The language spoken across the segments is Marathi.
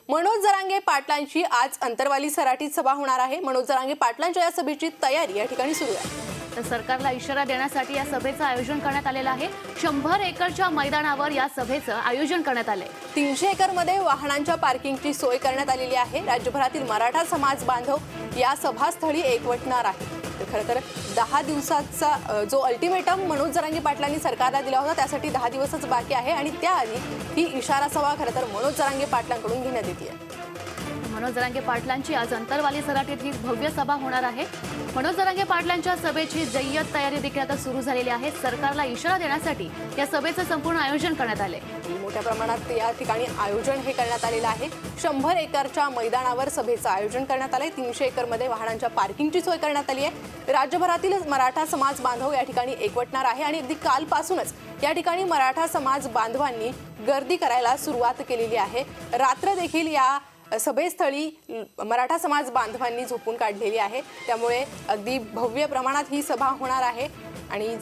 मनोज जरांगे पाटलांची आज अंतरवाली सराटीत सभा होणार आहे। मनोज जरांगे पाटलांच्या या सभेची तयारी या ठिकाणी सुरू आहे। तर सरकारला इशारा देण्यासाठी या सभेचं आयोजन करण्यात आलेलं आहे। 100 एकरच्या मैदानावर या सभेचं आयोजन करण्यात आलंय। 300 एकरमध्ये वाहनांच्या पार्किंगची सोय करण्यात आलेली आहे। राज्यभरातील मराठा समाज बांधव या सभास्थळी एकवटणार आहे। खरं तर 10 दिवसाचा जो अल्टिमेटम मनोज जरांगे पाटलांनी सरकारला दिला होता त्यासाठी 10 दिवसच बाकी आहे आणि त्याआधी ही इशारा सभा खरं तर मनोज जरांगे पाटलांकडून घेण्यात येते आहे। मनोज जरांगे पाटलांची आज अंतरवाली सराटीत ही भव्य सभा होणार आहे। मनोज जरांगे पाटलांच्या सभेची जय्यत तयारी देखील आता सुरू झालेली आहे। सरकारला इशारा देण्यासाठी या सभेचं संपूर्ण आयोजन करण्यात आले। मोठ्या प्रमाणात या ठिकाणी आयोजन हे करण्यात आलेलं आहे। 100 एकरच्या मैदानावर सभेचं आयोजन करण्यात आलंय। 300 एकरमध्ये वाहनांच्या पार्किंगची सोय करण्यात आली आहे। राज्यभरातील मराठा समाज बांधव या ठिकाणी एकवटणार आहे आणि अगदी कालपासूनच या ठिकाणी मराठा समाज बांधवांनी गर्दी करायला सुरुवात केलेली आहे। रात्र देखील या सभेस्थळी मराठा समाज बांधवांनी झोपून काढलेली आहे। त्यामुळे अगदी भव्य प्रमाणात ही सभा होणार आहे आणि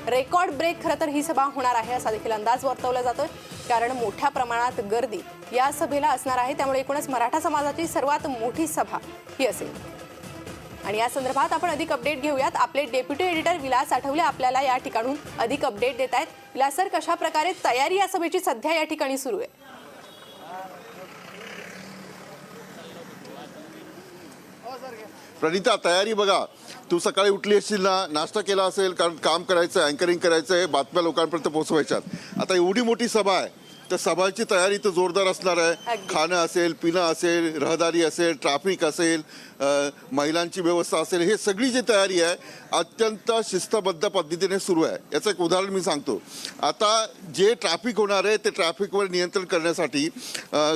रेकॉर्ड ब्रेक खरं तर ही सभा होणार आहे असा देखील अंदाज वर्तवला जातोय, कारण मोठ्या प्रमाणात गर्दी या सभेला असणार आहे। त्यामुळे एकूणच मराठा समाजाची सर्वात मोठी सभा ही असेल आणि या संदर्भात आपण अधिक अपडेट घेऊयात। आपले डेप्युटी एडिटर विलास आठवले आपल्याला या ठिकाणून अधिक अपडेट देत आहेत। विलास सर, कशा प्रकारे तयारी या सभेची सध्या या ठिकाणी सुरू आहे? प्रणिता, तयारी बघा, तू सकाळी उठली असशील ना, नाश्ता केला असेल, कारण काम करायचं आहे, अँकरिंग करायचं आहे, बातम्या लोकांपर्यंत पोहोचवायच्यात। आता एवढी मोठी सभा आहे, तर सभाची तयारी तर जोरदार असणार आहे। खाणं असेल, पिणं असेल, रहदारी असेल, ट्रॅफिक असेल, महिलांची व्यवस्था असेल, हे सगळी जी तयारी आहे अत्यंत शिस्तबद्ध पद्धतीने सुरू आहे। याचं एक उदाहरण मी सांगतो। आता जे ट्रॅफिक होणार आहे ते ट्रॅफिकवर नियंत्रण करण्यासाठी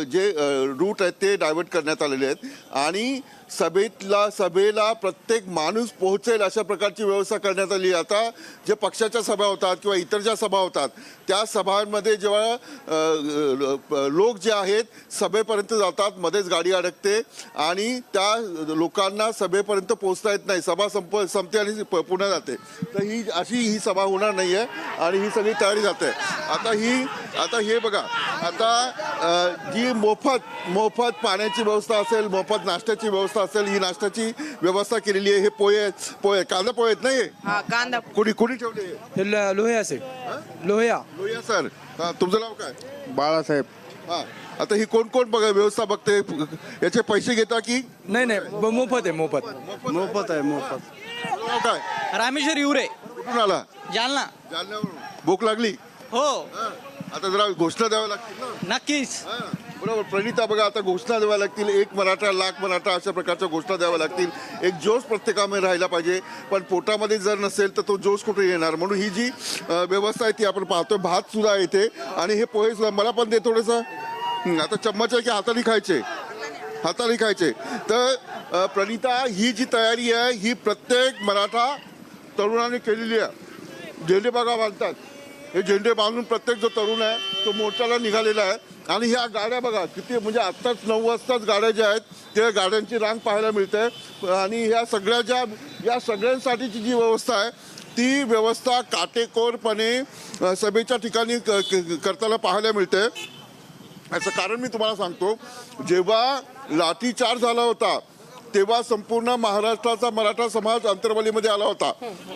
जे रूट आहेत ते डायव्हर्ट करण्यात आलेले आहेत आणि सभेला प्रत्येक माणूस पोहोचेल अशा प्रकारची व्यवस्था करण्यात आली। आता जे पक्षाच्या सभा होतात किंवा इतर ज्या सभा होतात त्या सभांमध्ये जेव्हा लोक जे आहेत सभेपर्यंत जातात, मध्येच गाडी अडकते आणि त्या लोकांना सभेपर्यंत पोहोचता येत नाही, सभा संपते आणि पुन्हा जाते। तर ही सभा होणार नाही आहे आणि ही सगळी तयारी जाते। आता हे बघा, आता जी मोफत पाण्याची व्यवस्था असेल, मोफत नाश्त्याची व्यवस्था असेल, ही नाश्त्याची व्यवस्था केलेली आहे। हे पोहे कांदा पोहे आहेत नाही, कांदा कोणी ठेवले? लोहिया सर, लोहिया सर, तुमचं नाव काय? बाळासाहेब। हा, आता ही कोण बघा व्यवस्था बघते, याचे पैसे घेता की नाही मोफत आहे, मोफत आहे मोफत। नाव काय? रामेश्वर युरे, कुठून आला? जालना। जालन्यावरून। भूक लागली? हो आता जरा घोषणा द्याव्या लागतील ना। नक्कीच। बरोबर प्रणिता, बघा आता घोषणा द्याव्या लागतील। 1 मराठा लाख मराठा अशा प्रकारच्या घोषणा द्याव्या लागतील। एक जोश प्रत्येकामध्ये राहिला पाहिजे, पण पोटामध्ये जर नसेल तर तो जोश कुठे येणार? म्हणून ही जी व्यवस्था आहे ती आपण पाहतोय। भात सुद्धा येते आणि हे पोहे सुद्धा मला पण दे थोडंसं। आता चम्मच आहे की हाताने खायचे? तर प्रणिता, ही जी तयारी आहे ही प्रत्येक मराठा तरुणाने केलेली आहे। झेंडे बघा बांधतात, हे झेंडे बांधून प्रत्येक जो तरुण आहे तो मोर्चाला निघालेला आहे। आणि ह्या गाड्या बघा किती, म्हणजे आत्ताच 9 वाजताच गाड्या ज्या आहेत त्या गाड्यांची रांग पाहायला मिळते आणि या सगळ्यांसाठीची जी व्यवस्था आहे ती व्यवस्था काटेकोरपणे सभेच्या ठिकाणी करताना पाहायला मिळते। याचं कारण मी तुम्हाला सांगतो, जेव्हा लाठीचार्ज झाला होता तेव्हा संपूर्ण महाराष्ट्राचा मराठा समाज अंतरवालीमध्ये आला होता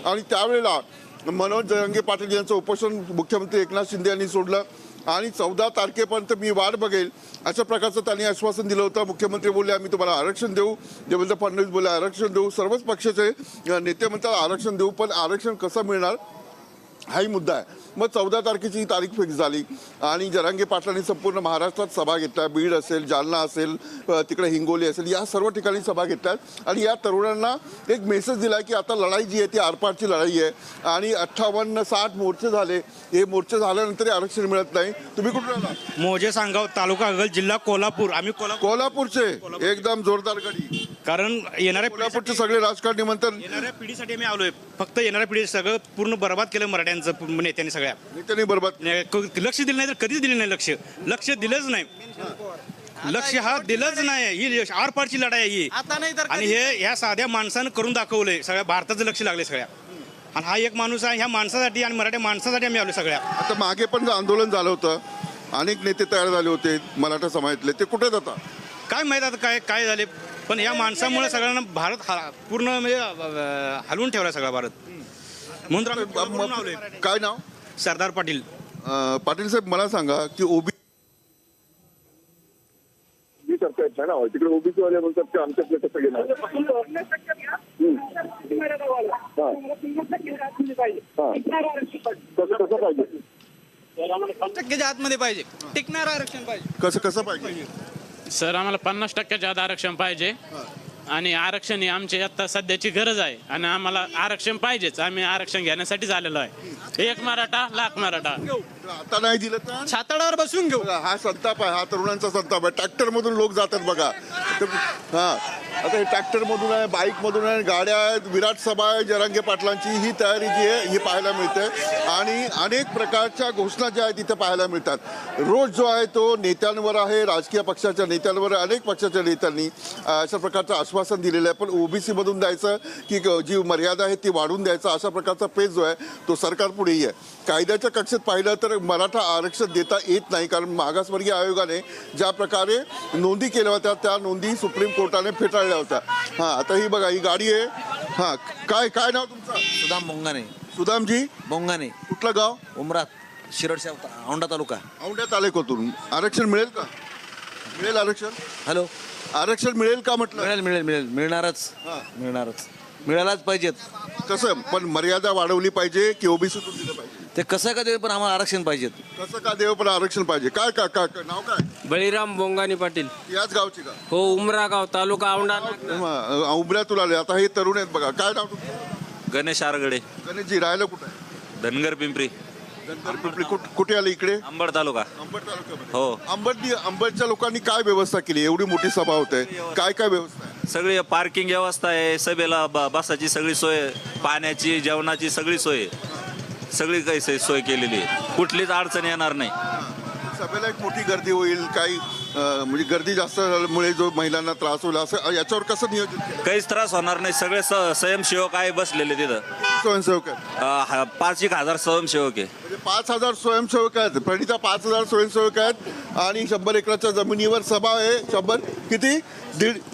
आणि त्यावेळेला मनोज जरांगे पाटील यांचं उपोषण मुख्यमंत्री एकनाथ शिंदे यांनी सोडलं आणि 14 तारखेपर्यंत मी वाट बघेल अशा प्रकारचं त्यांनी आश्वासन दिलं होतं। मुख्यमंत्री बोलले आम्ही तुम्हाला आरक्षण देऊ, देवेंद्र फडणवीस बोलले आरक्षण देऊ, सर्वच पक्षाचे नेते म्हणतात आरक्षण देऊ, पण आरक्षण कसं मिळणार हाही मुद्दा आहे। मग 14 तारखेची ही तारीख फिक्स झाली आणि जरांगे पाटलांनी संपूर्ण महाराष्ट्रात सभा घेतल्या। बीड असेल, जालना असेल, तिकडे हिंगोली असेल, या सर्व ठिकाणी सभा घेतल्यात आणि या तरुणांना एक मेसेज दिला की आता लढाई जी आहे ती आरपारची लढाई आहे आणि 58-60 मोर्चे झाले। हे मोर्चे झाल्यानंतर आरक्षण मिळत नाही। तुम्ही कुठून आला? मोजे सांगाव तालुका अगल जिल्हा कोल्हापूर। आम्ही कोल्हापूरचे एकदम जोरदार गडी, कारण येणाऱ्या कोल्हापूरचे सगळे राजकारणी म्हणतात येणाऱ्या पिढीसाठी आम्ही आलोय। फक्त येणाऱ्या पिढी सगळं पूर्ण बरबाद केलं मराठ्यांचं नेत्यांनी, सगळ्या नेत्यांनी बरोबर लक्ष दिलं नाही, तर कधीच दिलं नाही लक्ष दिलंच नाही। लक्ष हा दिलंच नाही। ही आरपारची लढाई आहे ही आणि हे ह्या साध्या माणसानं करून दाखवलंय। सगळ्या भारताचं लक्ष लागले सगळ्या आणि हा एक माणूस आहे ह्या माणसासाठी आणि मराठ्या माणसासाठी आम्ही आलो सगळ्या। आता मागे पण आंदोलन झालं होतं अनेक नेते तयार झाले होते मराठा समाजातले, ते कुठे जातात? काय माहीत आता काय काय झाले, पण या माणसामुळे सगळ्यांना भारत पूर्ण म्हणजे हलवून ठेवला सगळा भारत. म्हणून तर आम्ही पुढे लावलोय. काय नाव? सरदार पाटील. पाटील साहेब, मला सांगा की सरकार ना तिकडे ओबीसी वाले म्हणतात की आमच्याकडे कसं घेणार कसं पाहिजे टक्क्याच्या आतमध्ये पाहिजे, टिकणार आरक्षण पाहिजे. कसं कसं पाहिजे? सर आम्हाला 50% आत आरक्षण पाहिजे आणि आरक्षण ही आमची आता सध्याची गरज आहे आणि आम्हाला आरक्षण पाहिजेच. आम्ही आरक्षण घेण्यासाठीच आलेलो आहे. एक मराठा लाख मराठा. आता नाही दिलं तर छाताडावर बसून घेऊ. बघा, हा संताप आहे, हा तरुणांचा संताप आहे. ट्रॅक्टर मधून लोक जातात बघा. हा, आता हे ट्रॅक्टर मधून आहे, बाईक मधून आहे, गाड्या आहेत, विराट सभा आहे जरांगे पाटलांची. ही तयारी जी आहे ही पाहायला मिळते आणि अनेक प्रकारच्या घोषणा ज्या आहेत तिथे पाहायला मिळतात. रोज जो आहे तो नेत्यांवर आहे, राजकीय पक्षाच्या नेत्यांवर, अनेक पक्षाच्या नेत्यांनी अशा प्रकारचं आश्वासन दिलेलं आहे. पण ओबीसी मधून द्यायचं की जी मर्यादा आहे ती वाढून द्यायचं, अशा प्रकारचा पेच जो आहे तो सरकार पुढेही आहे. कायद्याच्या कक्षेत पाहिलं तर मराठा आरक्षण देता येत नाही, कारण मागासवर्गीय आयोगाने ज्या प्रकारे नोंदी केल्या होत्या त्या नोंदी सुप्रीम कोर्टाने फेटाळल्या होत्या. हा, आता ही बघा, ही गाडी आहे. हा, काय काय नाव तुमचं? सुदाम बोंगाने. सुदामजी बोंगाने. कुठलं गाव? उमरात, शिरडच्या औंढा तालुका. औंढ्या तालुक्यातून. आरक्षण मिळेल का? मिळेल आरक्षण? हॅलो. आरक्षण मिळेल का म्हटलं? मिळेल मिळेल मिळेल मिळणारच. हा. मिळणारच, मिळायलाच पाहिजेत. कसं पण मर्यादा वाढवली पाहिजे की ओबीसीतून दिलं पाहिजे? ते कसं का देऊ पण आम्हाला आरक्षण पाहिजेत. कसं का देव पण आरक्षण पाहिजे? काय काय काय काय- नाव काय? बळीराम बोंगानी पाटील. याच गावची का? हो, उमरा गाव, तालुका औंढा. उमऱ्यातून आले. आता हे तरुण आहेत बघा. काय नाव तुमचं? गणेश आरगडे, गणेशजी, राहायला कुठे आहे? धनगर पिंपरी, धनगर पिंपरी. कुठे आले इकडे? अंबड तालुका. अंबड तालुक्यामध्ये. हो. अंबडच्या लोकांनी काय व्यवस्था केली? एवढी मोठी सभा होते, काय काय व्यवस्था आहे? सगळी पार्किंग व्यवस्था आहे, सभेला बसाची सगळी सोय, पाण्याची, जेवणाची सगळी सोय, सगळी काही सोय केलेली आहे. कुठलीच अडचण येणार नाही. सभेला एक मोठी गर्दी होईल, काही म्हणजे गर्दी जास्त झाल्यामुळे जो महिलांना त्रास होईल असं, याच्यावर कसं नियोजित केलं? काहीच त्रास होणार नाही. सगळे स्वयंसेवक आहे बसलेले तिथं. स्वयंसेवक आहेत? 5,000 स्वयंसेवक आहे. म्हणजे 5,000 स्वयंसेवक आहेत. प्रणिता 5,000 स्वयंसेवक आहेत आणि 100 एकराच्या जमिनीवर सभा आहे. 100 किती?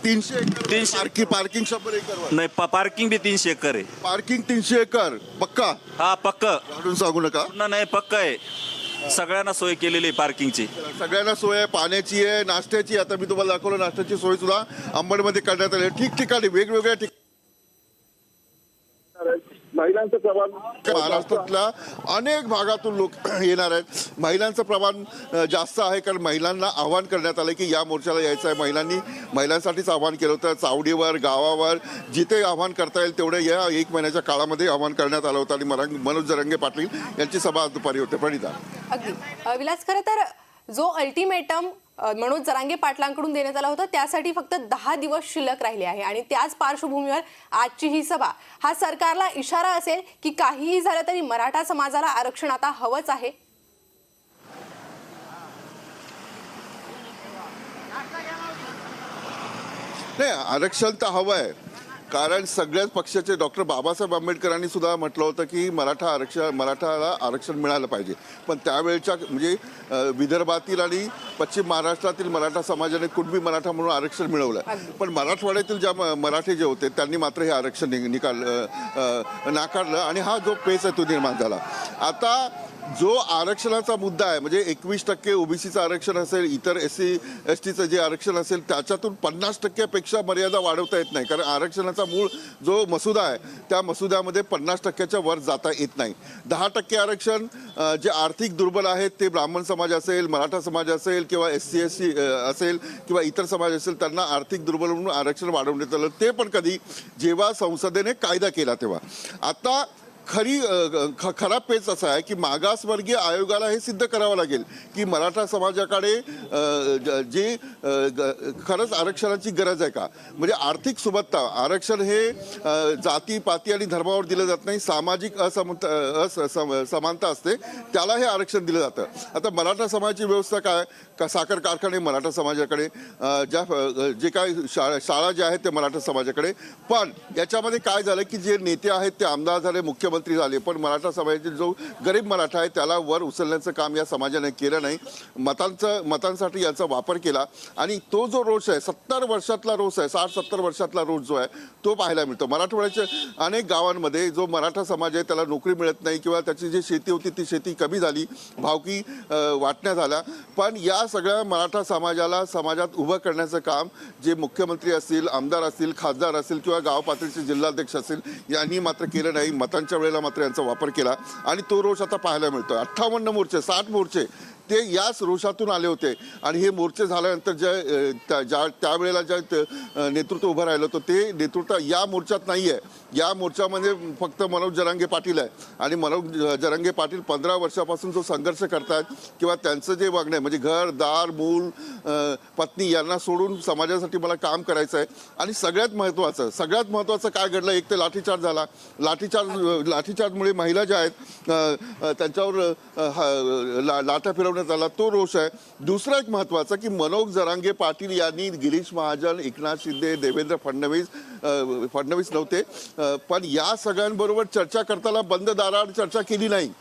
300 एकर. 300. पार्किंग 100 एकरवर. नाही, पार्किंग बी 300 एकर आहे. पार्किंग 300 एकर पक्का? हा, पक्क. वाढून सांगू नका. नाही, पक्क आहे. सगळ्यांना सोय केलेली आहे पार्किंगची. सगळ्यांना सोय आहे, पाण्याची आहे, नाश्त्याची. आता मी तुम्हाला दाखवलं, नाश्त्याची सोय सुद्धा अंबडमध्ये करण्यात आली आहे. ठिकठिकाणी वेगवेगळ्या ठिकाणी महिलांचं प्रमाण महाराष्ट्रातल्या अनेक भागातून लोक येणार आहेत. महिलांचं प्रमाण जास्त आहे, कारण महिलांना आवाहन करण्यात आलं की या मोर्चाला यायचं आहे. महिलांसाठीच आवाहन केलं होतं. चावडीवर, गावावर जिथे आवाहन करता येईल तेवढे या 1 महिन्याच्या काळामध्ये आवाहन करण्यात आलं होतं. आणि मनोज जरांगे पाटील यांची सभा आज दुपारी होते. प्रणिता. अगदी विलास, खरं तर जो अल्टिमेटम मनोज जरांगे पाटलांकडून देण्यात आला होता त्यासाठी फक्त 10 दिवस शिल्लक राहिले आहे आणि त्याच पार्श्वभूमीवर आजची ही सभा हा सरकारला इशारा असेल की काहीही झालं तरी मराठा समाजाला आरक्षण आता हवंच आहे. नाही, आरक्षण तर हवं आहे, कारण सगळ्याच पक्षाचे डॉक्टर बाबासाहेब आंबेडकरांनी सुद्धा म्हटलं होतं की मराठाला आरक्षण मिळालं पाहिजे. पण त्यावेळच्या म्हणजे विदर्भातील आणि पश्चिम महाराष्ट्रातील मराठा समाजाने कुणबी मराठा म्हणून आरक्षण मिळवलं. पण मराठवाड्यातील ज्या मराठी जे होते त्यांनी मात्र हे आरक्षण नाकारलं आणि हा जो पेच आहे तो निर्माण झाला. आता जो आरक्षणाचा मुद्दा आहे, म्हणजे 21% ओबीसीचं आरक्षण असेल, इतर SC STचं जे आरक्षण असेल त्याच्यातून 50% मर्यादा वाढवता येत नाही. कारण आरक्षणाचा मूळ जो मसुदा आहे त्या मसुद्यामध्ये 50% वर जाता येत नाही. 10% आरक्षण जे आर्थिक दुर्बल आहेत ते ब्राह्मण समाज असेल, मराठा समाज असेल किंवा SC ST असेल किंवा इतर समाज असेल त्यांना आर्थिक दुर्बल म्हणून आरक्षण वाढवण्यात आलं. ते पण कधी? जेव्हा संसदेने कायदा केला तेव्हा. आता खरा पेच असा आहे की मागासवर्गीय आयोगाला हे सिद्ध करावं लागेल की मराठा समाजाकडे जे खरंच आरक्षणाची गरज आहे का. म्हणजे आर्थिक सुबत्ता, आरक्षण हे जाती पाती आणि धर्मावर दिलं जात नाही, सामाजिक समानता असते त्याला हे आरक्षण दिलं जातं. आता मराठा समाजाची व्यवस्था काय? साखर कारखाने मराठा समाजाकडे, जे काय शाळा ज्या आहेत ते मराठा समाजाकडे. पण याच्यामध्ये काय झालं की जे नेते आहेत ते आमदार झाले, मुख्यमंत्री मुख्यमंत्री झाले, पण मराठा समाजातील जो गरीब मराठा आहे त्याला वर उचलण्याचं काम या समाजाने केलं नाही. मतांसाठी याचा वापर केला आणि तो जो रोष आहे 70 वर्षातला रोष आहे, 60-70 वर्षातला रोष जो आहे तो पाहायला मिळतो. मराठवाड्याच्या अनेक गावांमध्ये जो मराठा समाज आहे त्याला नोकरी मिळत नाही किंवा त्याची जी शेती होती ती शेती कमी झाली, भावकी वाटण्यात आला. पण या सगळ्या मराठा समाजात उभं करण्याचं काम जे मुख्यमंत्री असतील, आमदार असतील, खासदार असतील किंवा गाव पातळीचे जिल्हाध्यक्ष असतील यांनी मात्र केलं नाही. मतांच्या वेळेला मात्र यांचा वापर केला आणि तो रोष आता पाहायला मिळतो. 58 मोर्चे, 60 मोर्चे ते याच रोषातून आले होते आणि हे मोर्चे झाल्यानंतर त्यावेळेला जे नेतृत्व उभं राहिलं होतं ते नेतृत्व या मोर्चात नाही आहे. या मोर्चामध्ये फक्त मनोज जरांगे पाटील आहे आणि मनोज जरांगे पाटील 15 वर्षापासून जो संघर्ष करतात किंवा त्यांचं जे वागणं आहे म्हणजे घर दार मूल पत्नी यांना सोडून समाजासाठी मला काम करायचं आहे. आणि सगळ्यात महत्त्वाचं काय घडलं, एक तर लाठीचार्ज झाला. लाठीचार्जमुळे महिला ज्या आहेत त्यांच्यावर लाटा फिरवण्यात आला, तो रोष आहे. दुसरा एक महत्त्वाचा की मनोज जरांगे पाटील यांनी गिरीश महाजन, एकनाथ शिंदे, देवेंद्र फडणवीस नव्हते पण या सगळ्यांबरोबर चर्चा करताना बंद दाराआड चर्चा केली नाही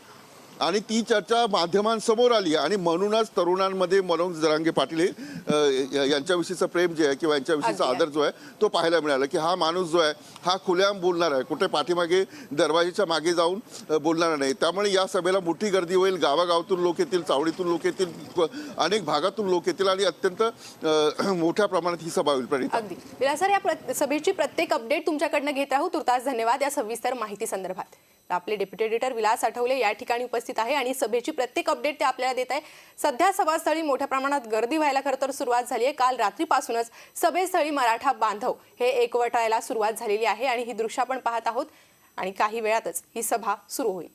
आणि ती चर्चा माध्यमांसमोर आली आणि म्हणूनच तरुणांमध्ये मनोज जरांगे पाटील यांच्याविषयीचं प्रेम जे आहे किंवा यांच्याविषयीचा आदर जो आहे तो पाहायला मिळाला की हा माणूस जो आहे हा खुलेआम बोलणार आहे, कुठे पाठीमागे दरवाजेच्या मागे जाऊन बोलणार नाही. त्यामुळे या सभेला मोठी गर्दी होईल. गावागावातून लोक येतील, चावडीतून लोक येतील, अनेक भागातून लोक येतील आणि अत्यंत मोठ्या प्रमाणात ही सभा होईल. प्रणिता, अगदी विलास सर, या सभेची प्रत्येक अपडेट तुमच्याकडनं घेत राहू. तुर्तास धन्यवाद या सविस्तर माहिती संदर्भात. आपले डेप्युटी एडिटर विलास आठवले या ठिकाणी उपस्थित आहे आणि सभेची प्रत्येक अपडेट ते आपल्याला देत आहे. सध्या सभास्थळी मोठ्या प्रमाणात गर्दी व्हायला खरं तर सुरुवात झाली आहे. काल रात्रीपासूनच सभेस्थळी मराठा बांधव हे एकवटायला सुरुवात झालेली आहे आणि ही दृश्य आपण पाहत आहोत आणि काही वेळातच ही सभा सुरू होईल.